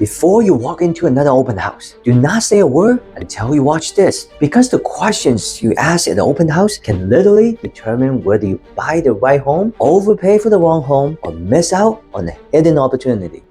Before you walk into another open house, do not say a word until you watch this, because the questions you ask at the open house can literally determine whether you buy the right home, overpay for the wrong home, or miss out on a hidden opportunity.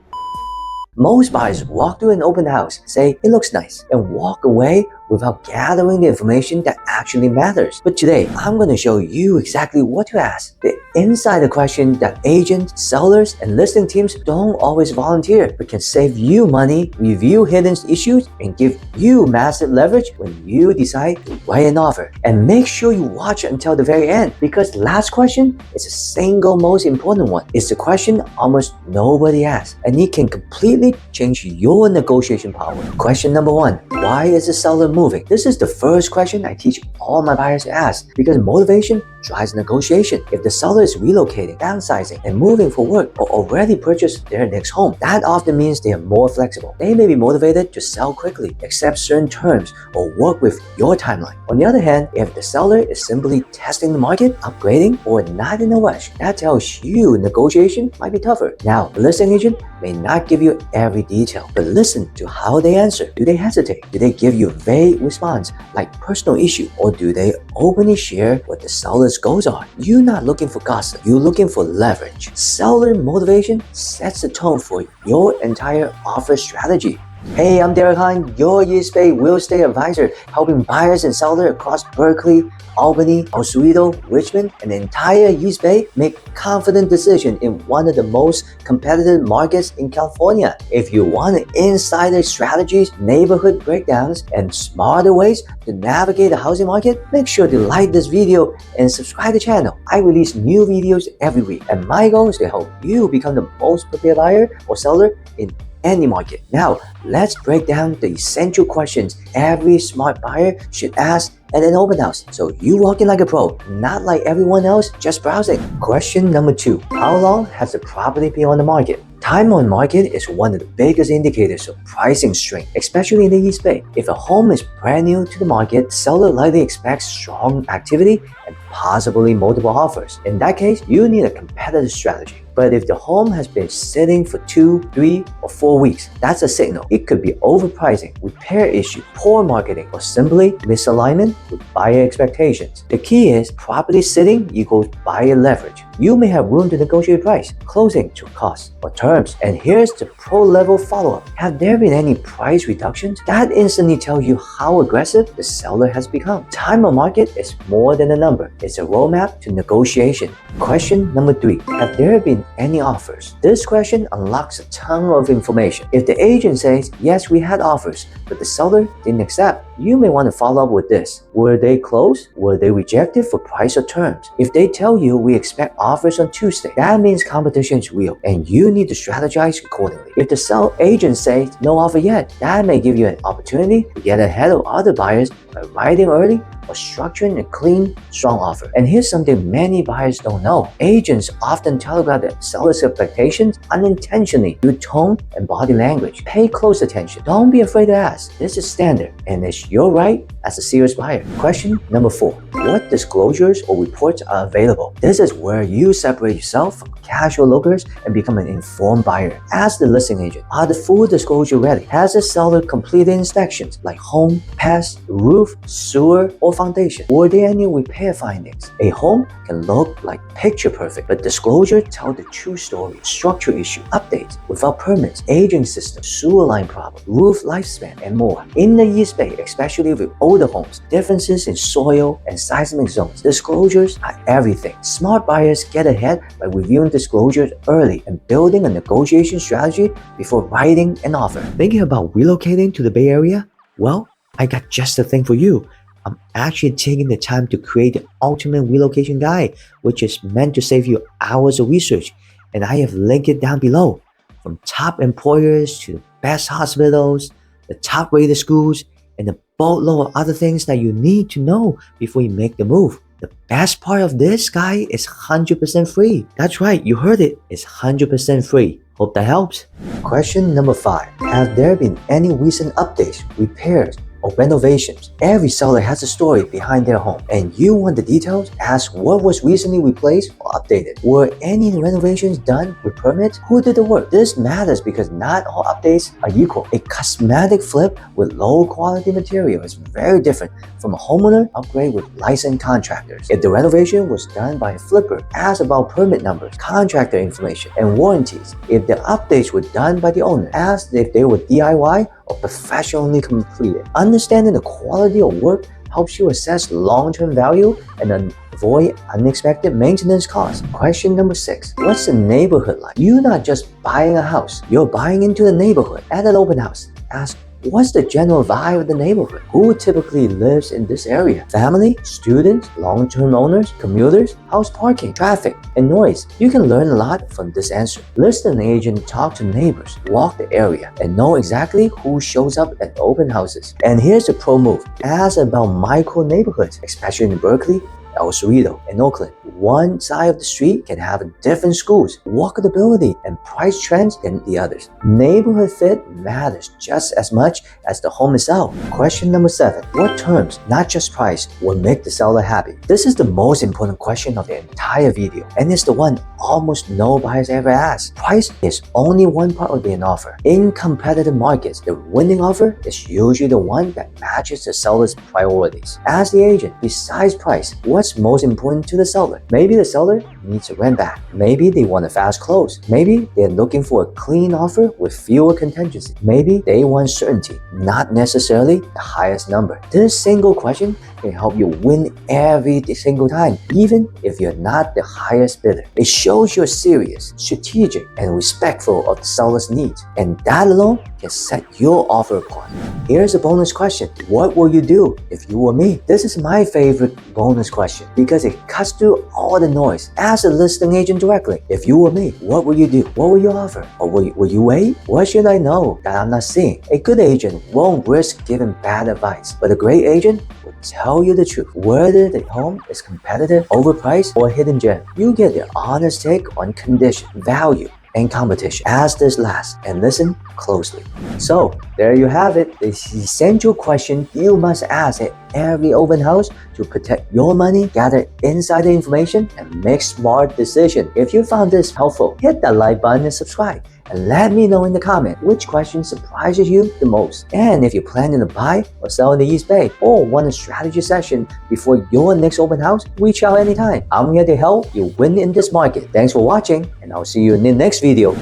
Most buyers walk through an open house, say it looks nice, and walk away without gathering the information that actually matters. But today, I'm going to show you exactly what to ask. The insider question that agents, sellers, and listing teams don't always volunteer, but can save you money, review hidden issues, and give you massive leverage when you decide to write an offer. And make sure you watch until the very end, because the last question is the single most important one. It's the question almost nobody asks, and it can completely change your negotiation power. Question number 1. Why is the seller moving? This is the first question I teach all my buyers to ask, because motivation drives negotiation. If the seller is relocating, downsizing, and moving for work, or already purchased their next home, that often means they are more flexible. They may be motivated to sell quickly, accept certain terms, or work with your timeline. On the other hand, if the seller is simply testing the market, upgrading, or not in a rush, that tells you negotiation might be tougher. Now, the listing agent may not give you every detail, but listen to how they answer. Do they hesitate? Do they give you a vague response like personal issue? Or do they openly share what the seller's goals are? You're not looking for gossip, you're looking for leverage. Seller motivation sets the tone for your entire offer strategy. Hey, I'm Derek Hahn, your East Bay real estate advisor, helping buyers and sellers across Berkeley, Albany, Oswego, Richmond, and the entire East Bay make confident decisions in one of the most competitive markets in California. If you want insider strategies, neighborhood breakdowns, and smarter ways to navigate the housing market, make sure to like this video and subscribe to the channel. I release new videos every week, and my goal is to help you become the most prepared buyer or seller in any market. Now, let's break down the essential questions every smart buyer should ask at an open house, so you walk in like a pro, not like everyone else just browsing. Question number 2. How long has the property been on the market? Time on market is one of the biggest indicators of pricing strength, especially in the East Bay. If a home is brand new to the market, the seller likely expects strong activity and possibly multiple offers. In that case, you need a competitive strategy. But if the home has been sitting for 2, 3, or 4 weeks, that's a signal. It could be overpricing, repair issue, poor marketing, or simply misalignment with buyer expectations. The key is property sitting equals buyer leverage. You may have room to negotiate price, closing to cost, or terms. And here's the pro-level follow-up. Have there been any price reductions? That instantly tells you how aggressive the seller has become. Time on market is more than a number. It's a roadmap to negotiation. Question number 3. Have there been any offers? This question unlocks a ton of information. If the agent says, yes, we had offers, but the seller didn't accept, you may want to follow up with this. Were they closed? Were they rejected for price or terms? If they tell you we expect offers on Tuesday, that means competition is real and you need to strategize accordingly. If the agent says no offer yet, that may give you an opportunity to get ahead of other buyers by writing early or structuring a clean, strong offer. And here's something many buyers don't know. Agents often telegraph the seller's expectations unintentionally through tone and body language. Pay close attention. Don't be afraid to ask. This is standard, and it's your right as a serious buyer. Question number 4. What disclosures or reports are available? This is where you separate yourself from casual lookers and become an informed buyer. Ask the listing agent, are the full disclosure ready? Has the seller completed inspections like home, pest, roof, sewer, or foundation? Were there any repair findings? A home can look like picture perfect, but disclosure tell the true story. Structure issue, updates without permits, aging system, sewer line problem, roof lifespan, and more. In the East Bay, especially with older homes, differences in soil and seismic zones, disclosures are everything. Smart buyers get ahead by reviewing disclosures early and building a negotiation strategy before writing an offer. Thinking about relocating to the Bay Area? Well, I got just the thing for you. I'm actually taking the time to create the ultimate relocation guide, which is meant to save you hours of research, and I have linked it down below. From top employers to the best hospitals, the top rated schools, and a boatload of other things that you need to know before you make the move. The best part of this guide is 100% free. That's right, you heard it. It's 100% free. Hope that helps. Question number 5. Have there been any recent updates, repairs, or renovations. Every seller has a story behind their home, and you want the details? Ask what was recently replaced or updated. Were any renovations done with permits? Who did the work? This matters because not all updates are equal. A cosmetic flip with low quality material is very different from a homeowner upgrade with licensed contractors. If the renovation was done by a flipper, ask about permit numbers, contractor information, and warranties. If the updates were done by the owner, ask if they were DIY or professionally completed. Understanding the quality of work helps you assess long-term value and avoid unexpected maintenance costs. Question number 6. What's the neighborhood like? You're not just buying a house, you're buying into the neighborhood. At an open house, ask, what's the general vibe of the neighborhood? Who typically lives in this area? Family, students, long-term owners, commuters, house parking, traffic, and noise. You can learn a lot from this answer. List an agent, talk to neighbors, walk the area, and know exactly who shows up at open houses. And here's the pro move. Ask about micro neighborhoods, especially in Berkeley, El Cerrito, and Oakland. One side of the street can have different schools, walkability, and price trends than the others. Neighborhood fit matters just as much as the home itself. Question number 7. What terms, not just price, will make the seller happy? This is the most important question of the entire video, and it's the one almost no buyers ever ask. Price is only one part of an offer. In competitive markets, the winning offer is usually the one that matches the seller's priorities. Ask the agent, besides price, what's most important to the seller? Maybe the seller needs a rent back. Maybe they want a fast close. Maybe they're looking for a clean offer with fewer contingencies. Maybe they want certainty, not necessarily the highest number. This single question can help you win every single time, even if you're not the highest bidder. It shows you're serious, strategic, and respectful of the seller's needs, and that alone can set your offer apart. Here's a bonus question. What will you do if you were me? This is my favorite bonus question because it cuts through all the noise. Ask the listing agent directly. If you were me, what will you do? What will you offer? Or will you wait? What should I know that I'm not seeing? A good agent won't risk giving bad advice, but a great agent will tell you the truth. Whether the home is competitive, overpriced, or hidden gem, you get the honest take on condition, value, and competition. Ask this last and listen closely. So there you have it, the essential question you must ask at every open house to protect your money, gather insider information, and make smart decisions. If you found this helpful, hit that like button and subscribe. And let me know in the comment which question surprises you the most. And if you're planning to buy or sell in the East Bay or want a strategy session before your next open house, reach out anytime. I'm here to help you win in this market. Thanks for watching, and I'll see you in the next video.